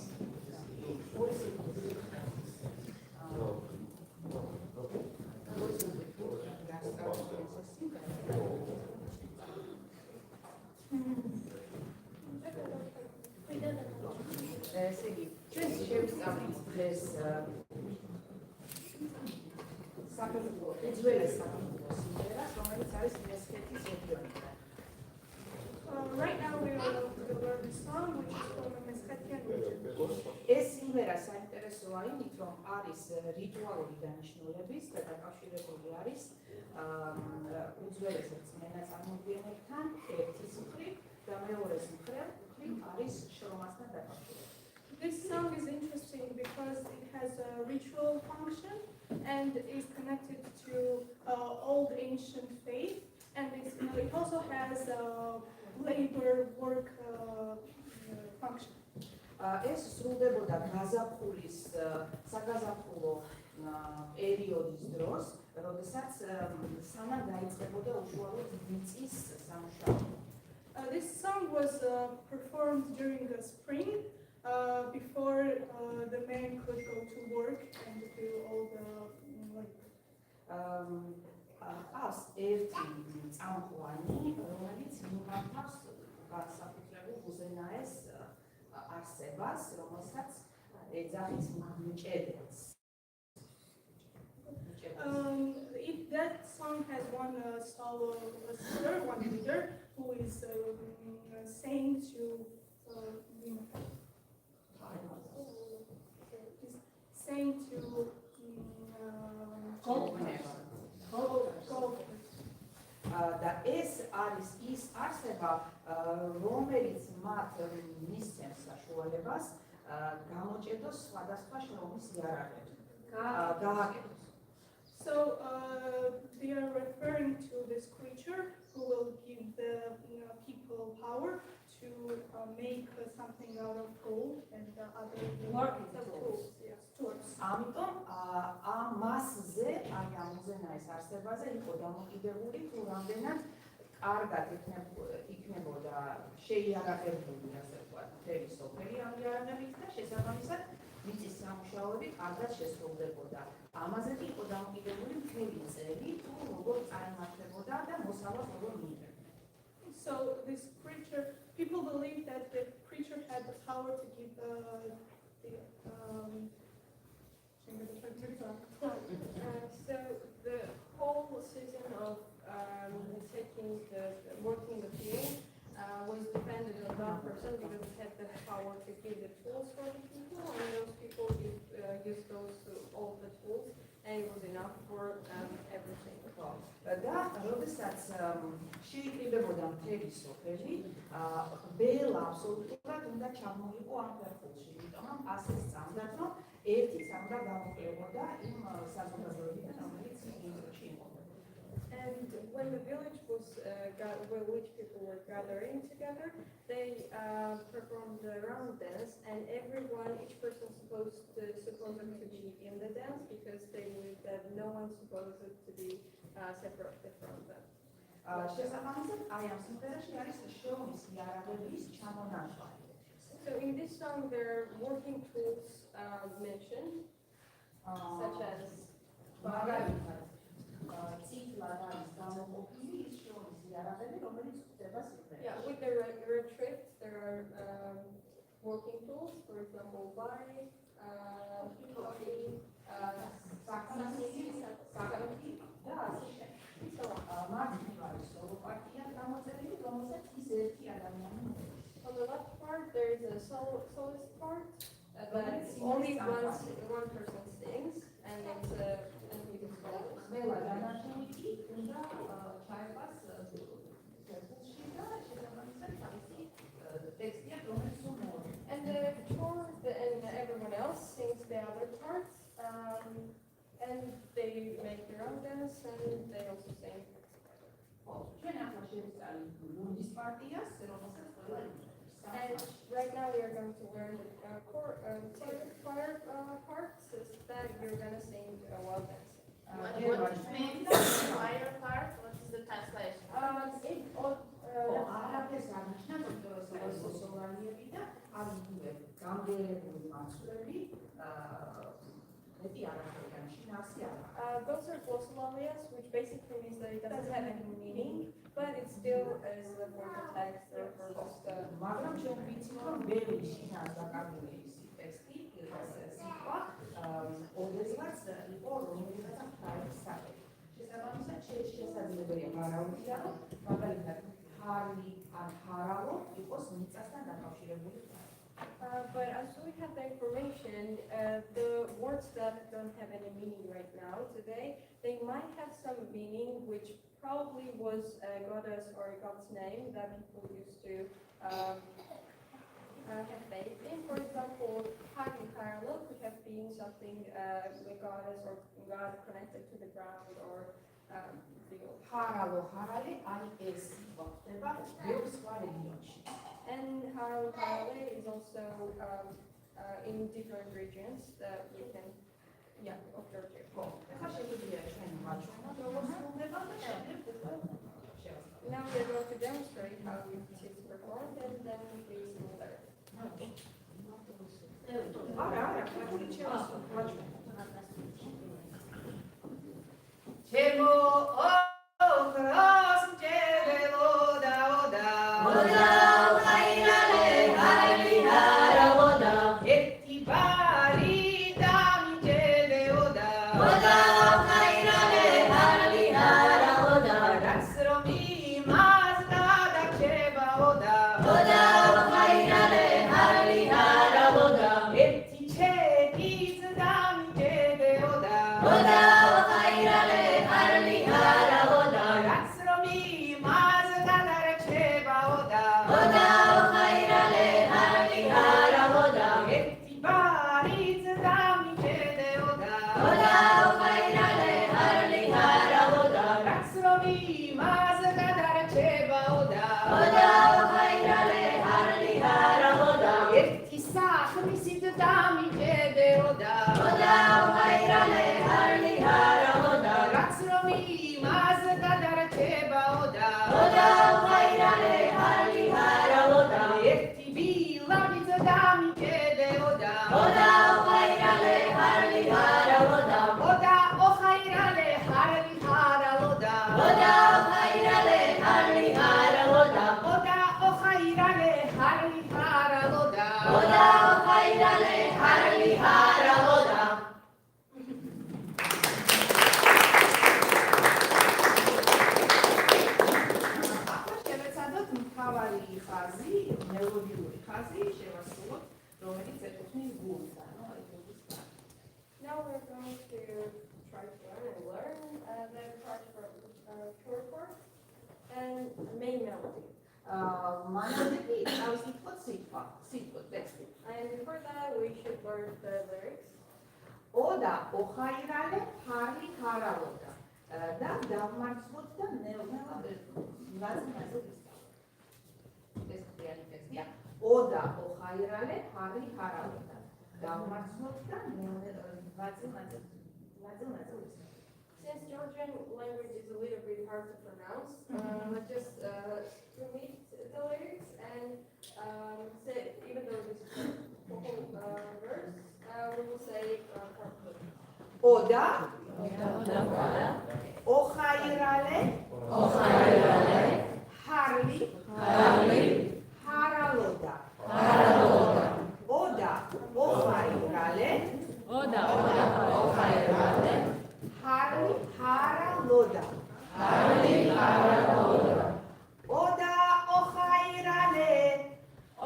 Just share some this it's really something. არის რიტუალური დანიშნულების და დაკავშირებული არის უძველეს რწმენა წარმოდგენებთან ერთის მხრივ და მეორეს მხრივ არის შრომასთან დაკავშირებული. This song is interesting because it has a ritual function and is connected to old ancient faith, and it also has a labor work function. ეს სრულდებოდა გაზაფხულის საგაზაფხულო პერიოდის დროს, როდესაც სანამ დაიწყებოდა უშუალოდ მიწის სამუშაო. This song was performed during the spring before the men could go to work and do all the ყავს ერთი წამყვანი, რომელიც მიმართავს განსაკუთრებულ უზენაეს არსებას, რომელსაც ეძახის მჭედელს. That song has one solo singer, one leader, who is saying to და ეს არის ის არსება, რომელიც მათ მისცემს საშუალებას გამოჭედოს სხვადასხვა შრომის იარაღები. გააკეთოს. So they are referring to this creature who will give the people power to make something out of gold and other tools. Yes, tools. ამიტომ ამ მასზე, აი ამ უზენაეს არსებაზე იყო დამოკიდებული თუ რამდენად კარგად იქნებოდა შეიარაღებული, ასე ვთქვათ, მთელი სოფელი ამ იარაღებით და შესაბამისად მიწის სამუშაოები კარგად შესრულდებოდა. ამაზე კი იყო დამოკიდებული მთელი წელი, თუ როგორ წარმართებოდა და მოსავალს როგორ მიიღებდა. So this creature, people believe that the creature had the power to give so the whole season of working the field was dependent on that person because he had the power to give the tools for the people, and those people used all the tools, and it was enough for everything. და როდესაც შეიკრიბებოდა მთელი სოფელი, ბელა აბსოლუტურად უნდა ჩამოიყო ამ ფერხულში, იმიტომ რომ ასე სწამდათ, რომ ერთიც არ უნდა გამოკლებოდა იმ საზოგადოებიდან, რომელიც ინდოეთში იყო. And when the village was, which people were gathering together, they performed the round dance, and each person supposed to be in the dance because they believed that no one's supposed to be separated from them. შესაბამისად, აი ამ სიმღერაში არის შრომის იარაღების ჩამონაშალი. So in this song, there are working tools mentioned, such as მაგალითად, წითლად არის გამოყოფილი ის შრომის იარაღები, რომელიც ხდება სიმღერაში. yeah, with the retrieved, there are working tools, for example, bari, coffee, საკანკი და ასე შემდეგ. მარცხნივ არის სოლო პარტია გამოწერილი, რომელსაც ის ერთი ადამიანი მოეწოდება. on the left part, there is a soloist part that only one person sings, and it's he is soloist. ყველა დანარჩენი კი უნდა ჩაებას ფერხულში და შესაბამისად თავისი ტექსტია, რომელიც უმოვა. And the fourth and everyone else sings the other parts, and they make their own dance, and they also sing. ჩვენ ახლა შევისწავლით ლუნდის პარტიას, რომელსაც ყველა And right now we are going to learn the choir part, so that you're going to sing while dancing. What means fire part? What is the translation? არაფერს აღნიშნავს, რომ სოლარიები და ამ გამგერებული მასვლები მეტი არაფერი განშინავსი არა. Those are glossolalia, which basically means that it doesn't have any meaning, but it still is the word of text or for just მაგრამ ჩვენ ვიცით, რომ ბევრი შინავს დაკარგული ტექსტი, სიტყვა, ოდესღაც იყო რომელიღაც მხარის სახელი. შესაბამისად, შესაძლებელია ვარაუდია, რომ მაგალითად ჰარი ან ჰარავო იყოს მიწასთან დაკავშირებული. But as we have the information, the words that don't have any meaning right now today, they might have some meaning which probably was a goddess or a god's name that people used to have faith in. For example, Hagi Karlo could have been something the goddess or god connected to the ground or the ჰარალო ჰარალე აი ეს გვხვდება ბევრ სხვა რეგიონში. And Harale Harale is also in different regions that we can of Georgia. ხო, ეხლა შეგვიძლია ჩვენ ვაჩვენოთ როგორ სრულდება და შემდეგ უკვე შევასრულოთ. Now we're going to demonstrate how it is performed and then please learn. არა, ფეხურით შევასრულოთ, ვაჩვენოთ. ჩემო ოქროს მჭედელო და ოდა ერთი ბარი დამიჭედეოდა რაც რომ იმასდა დარჩებაოდა ერთი ჩეკიც დამიჭედეოდა რაც რომ იმასდა დარჩებაოდა ერთი ბარიც დამიჭედეოდა რაც რომ იმასდა დარჩებაოდა ერთი სახნისით დამიჭედეოდა რაც რომ იმასდა დარჩებაოდა ერთი ბილამით დამიჭედეოდა ოდა ოხაირალე ჰარლი ჰარალოდა ოდა ოხაირალე ჰარლი ჰარალოდა ახლა შევეცადოთ მთავარი ხაზი, მელოდიური ხაზი, შევასრულოთ, რომელიც ეკუთვნის გულს, ანუ აი გულის ხაზი. Now we're going to try to learn the part for short part and main melody. მანამდე თავისუფლად სიტყვა ტექსტი. And before that, we should learn the lyrics. ოდა ოხაირალე ჰარლი ჰარალოდა და დავმარცხოთ და ნელ-ნელა ნაზი-ნაზი ვისწავლოთ. ეს ხდიანი ტექსტია. ოდა ოხაირალე ჰარლი ჰარალოდა დავმარცხოთ და ნელ-ნელა ნაზი-ნაზი ვისწავლოთ. Since Georgian language is a little bit hard to pronounce, just read the lyrics and say, even though this is the whole verse, we will say properly. ოდა ოხაირალე ჰარლი ჰარალოდა ოდა ოხაირალე ჰარლი ჰარალოდა ოდა ოხაირალე ჰარლი ჰარალოდა ოდა ოხაირალე ჰარლი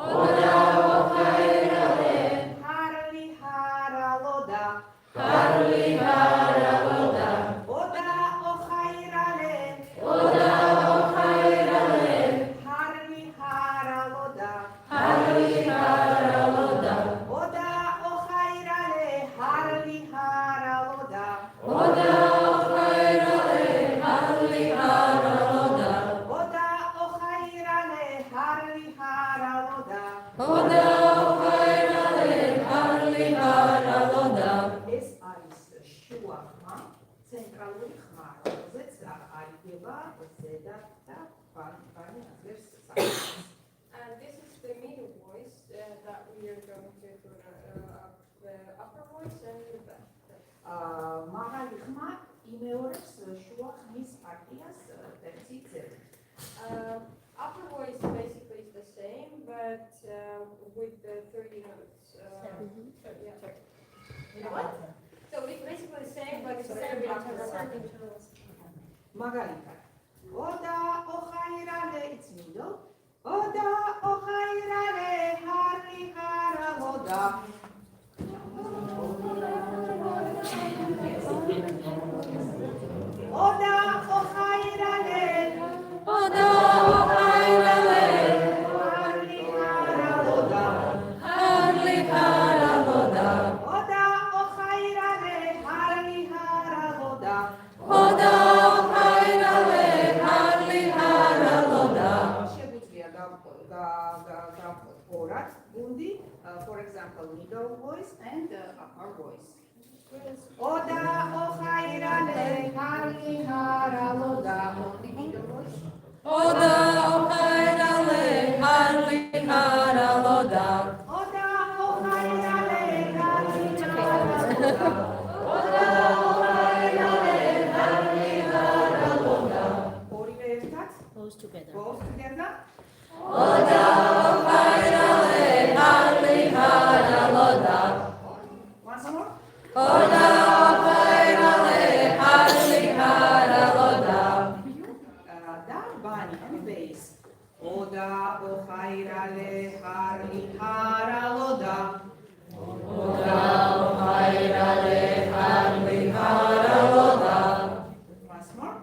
ჰარალოდა ოდა ოხაირალე ჰარლი ჰარალოდა ოდა ოხაირალე ჰარლი ჰარალოდა ეს არის შუა ხმა, ცენტრალური ხმა, რომელზეც აიგება ზედა და ბანი აზერს საქმეს. And this is the middle voice that we are going to do the upper voice and the back. მაღალი ხმა იმეორებს შუა ხმის პარტიას ტექსტი წერით. Upper voice basically is the same, but with the 30 notes. So it's basically the same, but it's certain intervals. მაგალითად, ოდა ოხაირალე it's middle, ოდა ოხაირალე ჰარლი ჰარალოდა Oda ohairale, Oda ohairale, harli haraloda. harli haraloda. Oda ohairale, harli haraloda. Oda ohairale, harli haraloda. შეგვიძლია გავყუროთ გუნდი, for example, middle voice and upper voice. Oda ohairale, harli haraloda. Only middle voice. Oda ohairale, harli haraloda. Oda ohairale, harli haraloda. ორივე ერთად Goes together. goes together. Oda ohairale, harli haraloda. Once more. Oda ohairale, harli haraloda. Darbani and bass. Oda ohairale, harli haraloda. Oda ohairale, harli haraloda. Once more.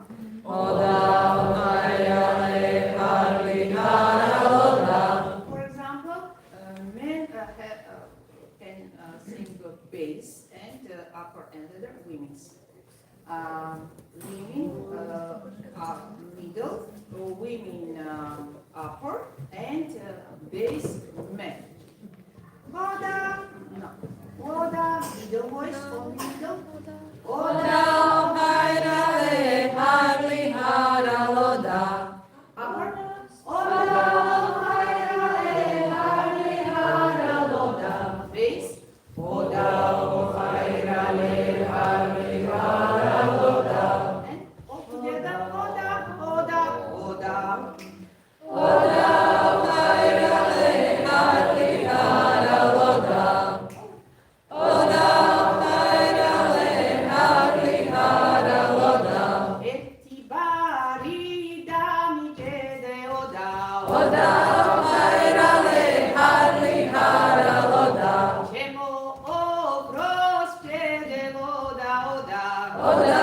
Oda ohairale, harli haraloda. For example, men can sing bass and upper and the women's. Women middle, women upper, and bass men. Oda, no. Oda, middle voice, only middle. Oda ohairale, harli haraloda. Upper. Oda, ohairale, harli haraloda. Bass. Oda, ohairale, harli haraloda. And all together. Oda, oda, oda. Oda ohairale, harli haraloda. Oda ohairale, harli haraloda. Etibari damicede oda. Oda ohairale, harli haraloda. Chemo ogros pede oda, oda. Oda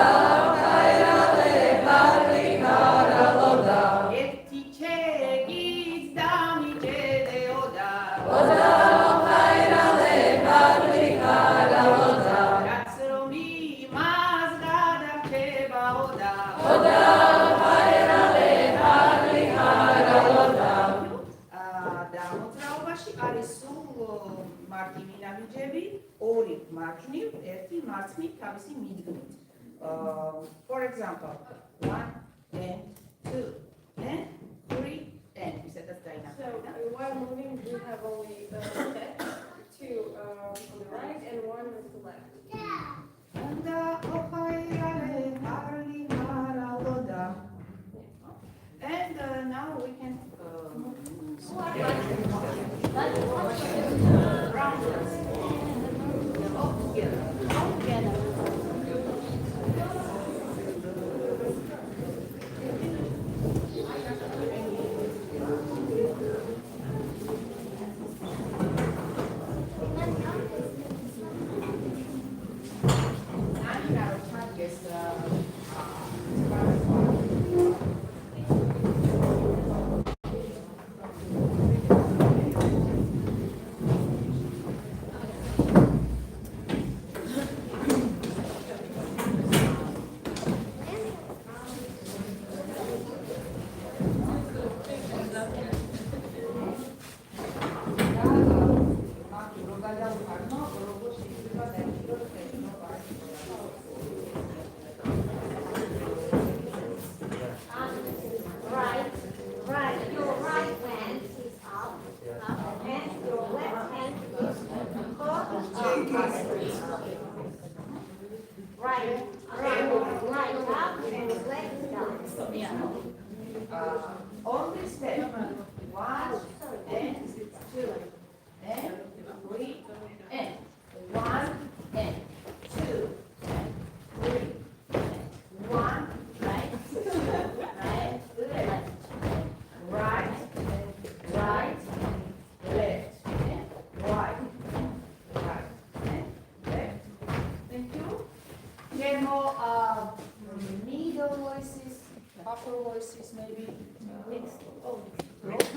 ohairale, harli haraloda. Etichegiz damicede oda. Oda ohairale, harli haraloda. Ratsromi mazgada cheba oda. Oda ohairale, harli haraloda. Დაამოძრაობაში არის სულ მარტი მინამიჯები, ორი მარჯვნივ, ერთი მარცხნივ თავისი მიდგმით. For example, 1 and 2 and 3 and ისედაც So დაინახავდა. while moving, we have only step, two on the right and one on the left. და ოხაირალე ჰარლი ჰარალოდა. And now we can round dance. All together. All together. NANINA targets Right, your right hand is up, and your left hand is up. Right, right up and left down. Yeah. on this step. 1 and 2 and 3 and 1 and 2 and 3 and 1 right, right, left, right, right, left, and right, mix maybe? Mixed. Oh, Mixed.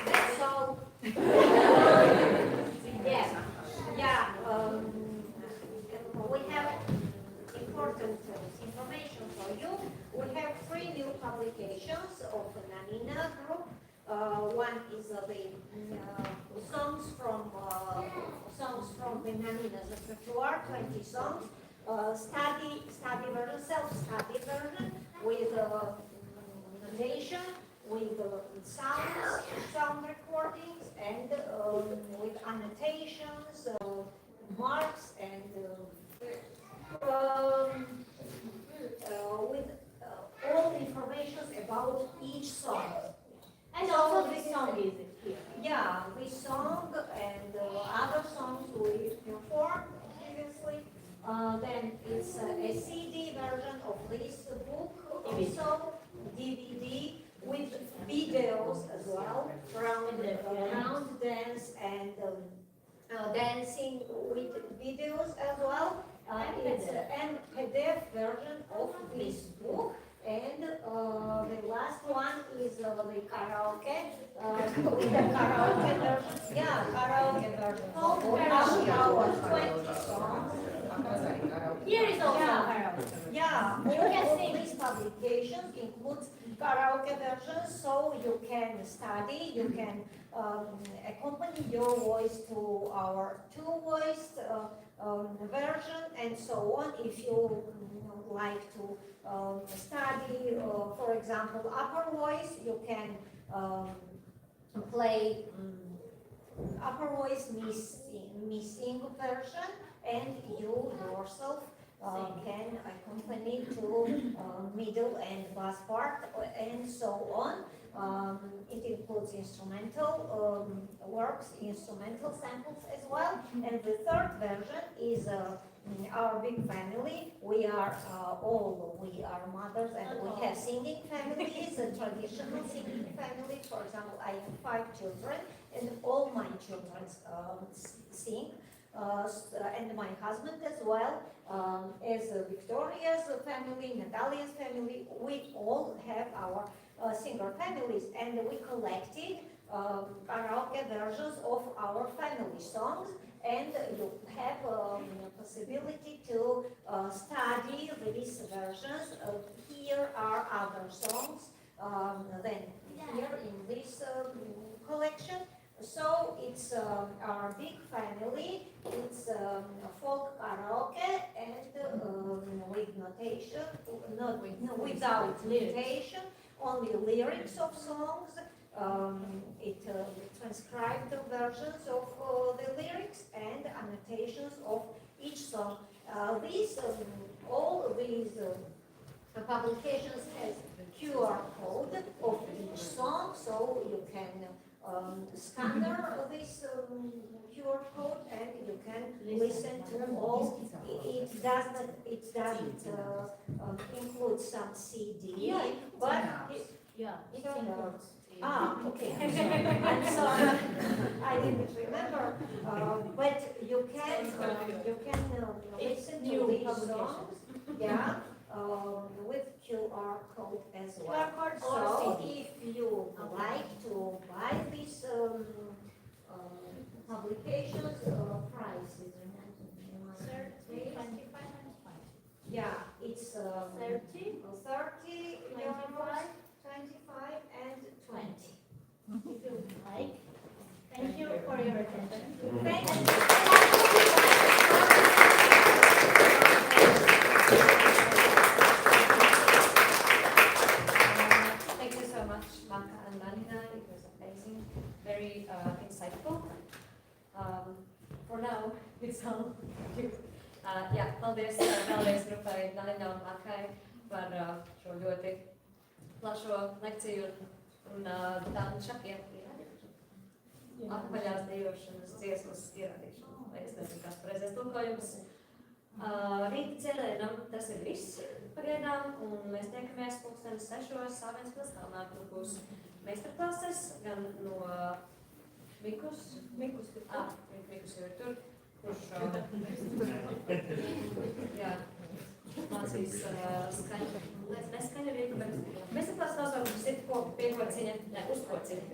that's all. Yes, yeah, we have important information for you. We have 3 new publications of the NANINA group. One is the songs from the NANINA's repertoire, 20 songs, study version, self-study version with notation, with sound recordings, and with annotations, marks, and with all information about each song. And also this song is here. Yeah, this song and other songs we performed previously. Then it's a CD version of this book, also DVD with videos as well, round dance and dancing with videos as well. It's an PDF version of this book. And the last one is the karaoke, with the karaoke version. Yeah, karaoke version. Our 20 songs. Here is also Yeah. karaoke. Yeah, all these publications includes karaoke versions, so you can study, you can accompany your voice to our two-voiced version and so on. If you like to study, for example, upper voice, you can play upper voice missing version, and you yourself can accompany to middle and bass part and so on. It includes instrumental works, instrumental samples as well. And the third version is our big family. We are mothers, and we have singing families, a traditional singing family. For example, I have 5 children, and all my children sing. And my husband as well, as Victoria's family, Natalia's family, we all have our singer families, and we collected karaoke versions of our family songs, and you have possibility to study these versions. Here are other songs, then here in this collection. So it's our big family. It's folk karaoke and with notation, without notation, only lyrics of songs. It transcribed the versions of the lyrics and annotations of each song. All these publications has the QR code of each song, so you can scan this QR code and you can listen to all. It doesn't include some CD, but Yeah, it's So, includes. okay. I'm sorry, I didn't remember. But you can listen to new these publication. songs, yeah, with QR code as well. QR code or So CD. if you like to buy these publications, prices. 30, 25, Yeah, it's 30, 30 euros, 25 and 20. if you like. Thank you for your attention. Thank Thank you so much, Maka and NANINA. It was amazing, very insightful. For now, it's all you. Jā, paldies vēlreiz grupai NANINA un Makai par šo ļoti plašo lekciju un tādiem šakiem atpaļās dejošanas dziesmas ierādīšanu. Vai es nezinu, kāds pareizais tulkojums. Rīt cēlienam tas ir viss pagaidām, un mēs tiekamies 6:00 Sāvenspils kalnā, kur būs meistarklases, gan no Mikus jau ir tur, kurš mācīs skaņu, neskaņavīgu, bet meistarklases nosaukums ir piekociņa, uzkociņa,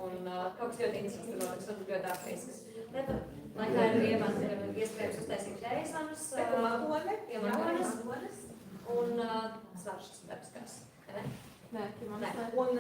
un kaut kas ļoti interesants tur notiks, un ļoti ārfisks. Laikā ir iespējams uztaisīt reizes, iemagones un svaršas darbskās. Nē, Un